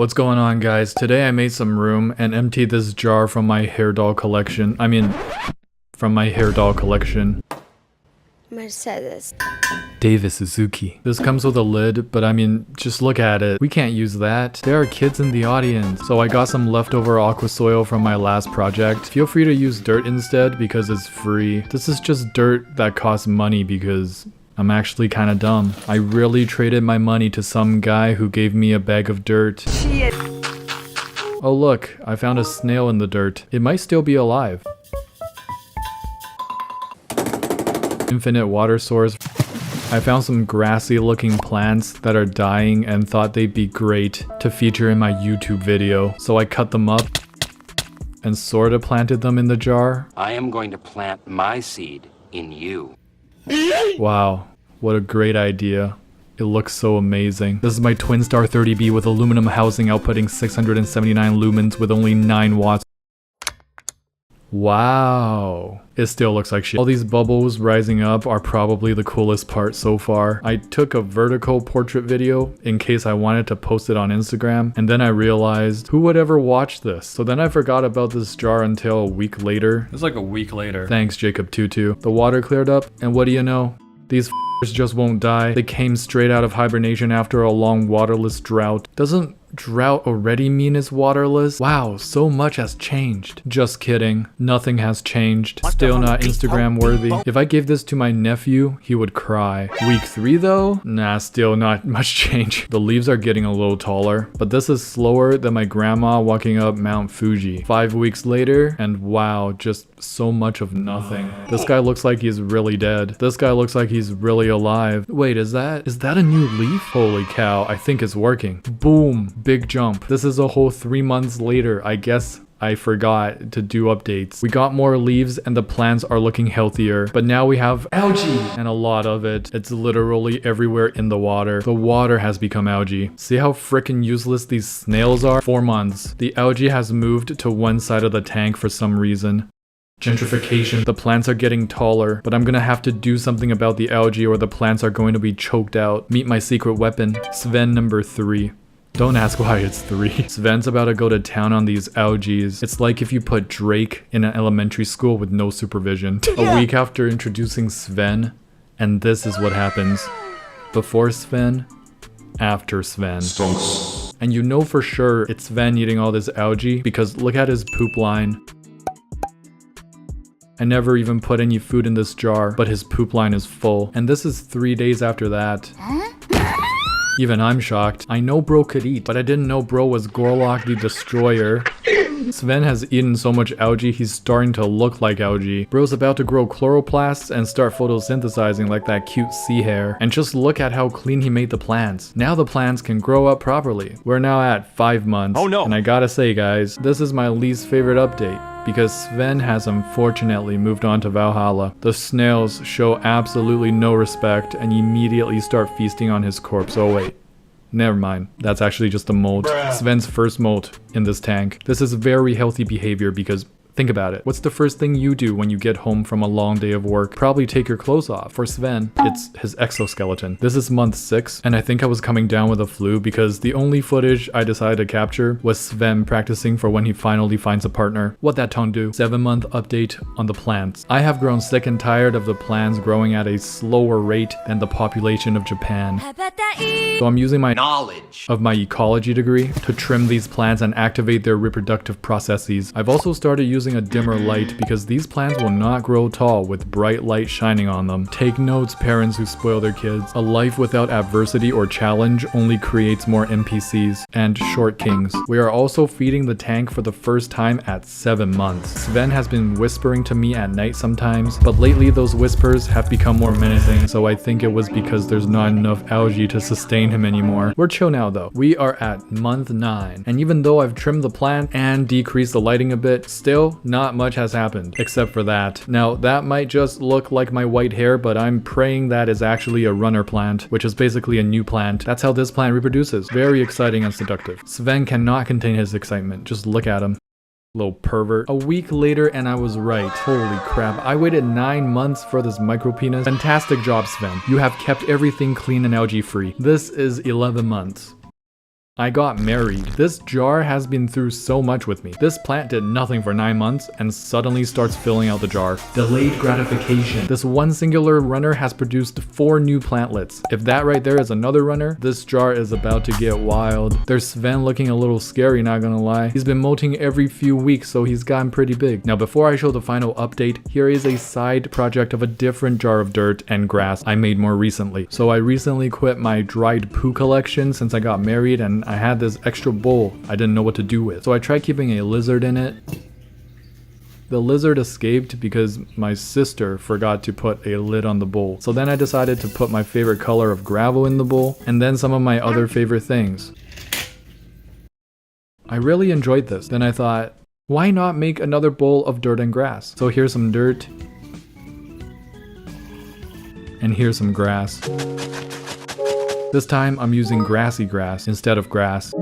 What's going on, guys? Today I made some room and emptied this jar from my hair doll collection. From my hair doll collection. Mercedes. Davis Suzuki. This comes with a lid, but just look at it. We can't use that. There are kids in the audience. So I got some leftover aqua soil from my last project. Feel free to use dirt instead because it's free. This is just dirt that costs money because I'm actually kinda dumb. I really traded my money to some guy who gave me a bag of dirt. Shit. Oh look, I found a snail in the dirt. It might still be alive. Infinite water source. I found some grassy looking plants that are dying and thought they'd be great to feature in my YouTube video. So I cut them up and sorta planted them in the jar. I am going to plant my seed in you. Wow, what a great idea. It looks so amazing. This is my Twin Star 30B with aluminum housing outputting 679 lumens with only 9 watts. Wow. It still looks like shit. All these bubbles rising up are probably the coolest part so far. I took a vertical portrait video in case I wanted to post it on Instagram, and then I realized who would ever watch this? So then I forgot about this jar until a week later. It's like a week later. Thanks, Jacob Tutu. The water cleared up, and what do you know? These f***ers just won't die. They came straight out of hibernation after a long waterless drought. Doesn't drought already mean it's waterless? Wow, so much has changed. Just kidding. Nothing has changed. Still not Instagram worthy. If I gave this to my nephew, he would cry. Week 3 though? Nah, still not much change. The leaves are getting a little taller, but this is slower than my grandma walking up Mount Fuji. 5 weeks later, and wow, just so much of nothing. This guy looks like he's really dead. This guy looks like he's really alive. Wait, is that a new leaf? Holy cow, I think it's working. Boom. Big jump. This is a whole 3 months later. I guess I forgot to do updates. We got more leaves and the plants are looking healthier, but now we have algae and a lot of it. It's literally everywhere in the water. The water has become algae. See how freaking useless these snails are? 4 months. The algae has moved to one side of the tank for some reason. Gentrification. The plants are getting taller, but I'm gonna have to do something about the algae or the plants are going to be choked out. Meet my secret weapon, Sven number 3. Don't ask why it's 3. Sven's about to go to town on these algae. It's like if you put Drake in an elementary school with no supervision. A week after introducing Sven, and this is what happens. Before Sven, after Sven. Stonks. And you know for sure it's Sven eating all this algae because look at his poop line. I never even put any food in this jar, but his poop line is full. And this is 3 days after that. Even I'm shocked. I know bro could eat, but I didn't know bro was Gorlock the Destroyer. Sven has eaten so much algae, he's starting to look like algae. Bro's about to grow chloroplasts and start photosynthesizing like that cute sea hare. And just look at how clean he made the plants. Now the plants can grow up properly. We're now at 5 months. Oh no! And I gotta say guys, this is my least favorite update. Because Sven has unfortunately moved on to Valhalla. The snails show absolutely no respect and immediately start feasting on his corpse. Oh wait, never mind. That's actually just a molt. Sven's first molt in this tank. This is very healthy behavior because think about it. What's the first thing you do when you get home from a long day of work? Probably take your clothes off. For Sven, it's his exoskeleton. This is month 6, and I think I was coming down with a flu because the only footage I decided to capture was Sven practicing for when he finally finds a partner. What that tone do? 7-month update on the plants. I have grown sick and tired of the plants growing at a slower rate than the population of Japan. So I'm using my knowledge of my ecology degree to trim these plants and activate their reproductive processes. I've also started using a dimmer light because these plants will not grow tall with bright light shining on them. Take notes, parents who spoil their kids. A life without adversity or challenge only creates more NPCs and short kings. We are also feeding the tank for the first time at 7 months. Sven has been whispering to me at night sometimes, but lately those whispers have become more menacing, so I think it was because there's not enough algae to sustain him anymore. We're chill now though. We are at month 9, and even though I've trimmed the plant and decreased the lighting a bit, still not much has happened, except for that. Now, that might just look like my white hair, but I'm praying that is actually a runner plant, which is basically a new plant. That's how this plant reproduces. Very exciting and seductive. Sven cannot contain his excitement. Just look at him. Little pervert. A week later and I was right. Holy crap. I waited 9 months for this micro penis. Fantastic job, Sven. You have kept everything clean and algae free. This is 11 months. I got married. This jar has been through so much with me. This plant did nothing for 9 months and suddenly starts filling out the jar. Delayed gratification. This one singular runner has produced 4 new plantlets. If that right there is another runner, this jar is about to get wild. There's Sven looking a little scary, not gonna lie. He's been molting every few weeks, so he's gotten pretty big. Now before I show the final update, here is a side project of a different jar of dirt and grass I made more recently. So I recently quit my dried poo collection since I got married, and I had this extra bowl I didn't know what to do with. So I tried keeping a lizard in it. The lizard escaped because my sister forgot to put a lid on the bowl. So then I decided to put my favorite color of gravel in the bowl, and then some of my other favorite things. I really enjoyed this. Then I thought, why not make another bowl of dirt and grass? So here's some dirt. And here's some grass. This time I'm using grassy grass instead of grass.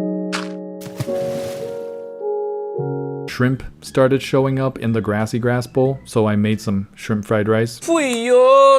Shrimp started showing up in the grassy grass bowl, so I made some shrimp fried rice.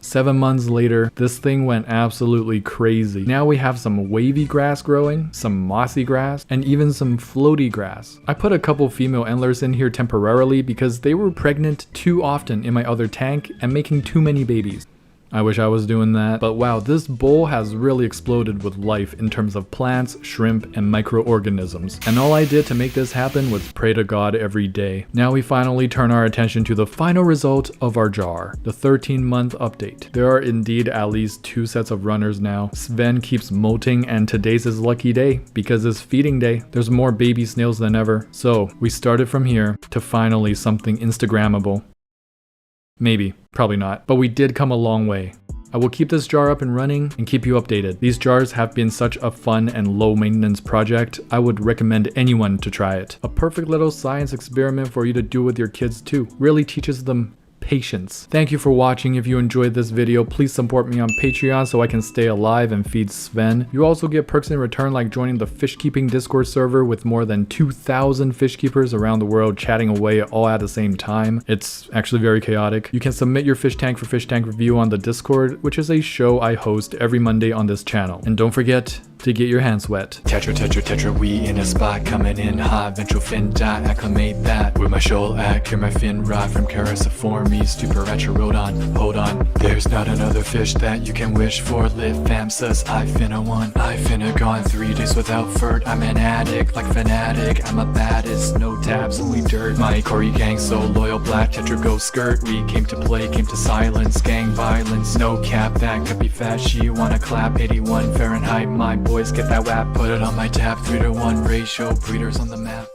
7 months later, this thing went absolutely crazy. Now we have some wavy grass growing, some mossy grass, and even some floaty grass. I put a couple female endlers in here temporarily because they were pregnant too often in my other tank and making too many babies. I wish I was doing that, but wow, this bowl has really exploded with life in terms of plants, shrimp, and microorganisms. And all I did to make this happen was pray to God every day. Now we finally turn our attention to the final result of our jar, the 13-month update. There are indeed at least 2 sets of runners now. Sven keeps molting, and today's his lucky day because it's feeding day. There's more baby snails than ever. So we started from here to finally something Instagrammable. Maybe, probably not, but we did come a long way. I will keep this jar up and running and keep you updated. These jars have been such a fun and low maintenance project. I would recommend anyone to try it. A perfect little science experiment for you to do with your kids too. Really teaches them patience. Thank you for watching. If you enjoyed this video, please support me on Patreon so I can stay alive and feed Sven. You also get perks in return like joining the fish keeping Discord server with more than 2,000 fish keepers around the world chatting away all at the same time. It's actually very chaotic. You can submit your fish tank for Fish Tank Review on the Discord, which is a show I host every Monday on this channel. And don't forget to get your hands wet. Tetra, tetra, tetra, we in a spot, coming in hot, ventral fin dot, acclimate that. With my shoal act, clear my fin rod from Cariciformes to Paracharodon. Hold on, there's not another fish that you can wish for. Lit fam sus, I finna one. I finna gone 3 days without furt. I'm an addict, like fanatic. I'm a baddest, no tabs, only dirt. My Corey gang so loyal, black tetra go skirt. We came to play, came to silence, gang violence. No cap, that could be fat, she wanna clap. 81 Fahrenheit, my boys get that whap. Put it on my tab, 3-to-1 ratio, breeders on the map.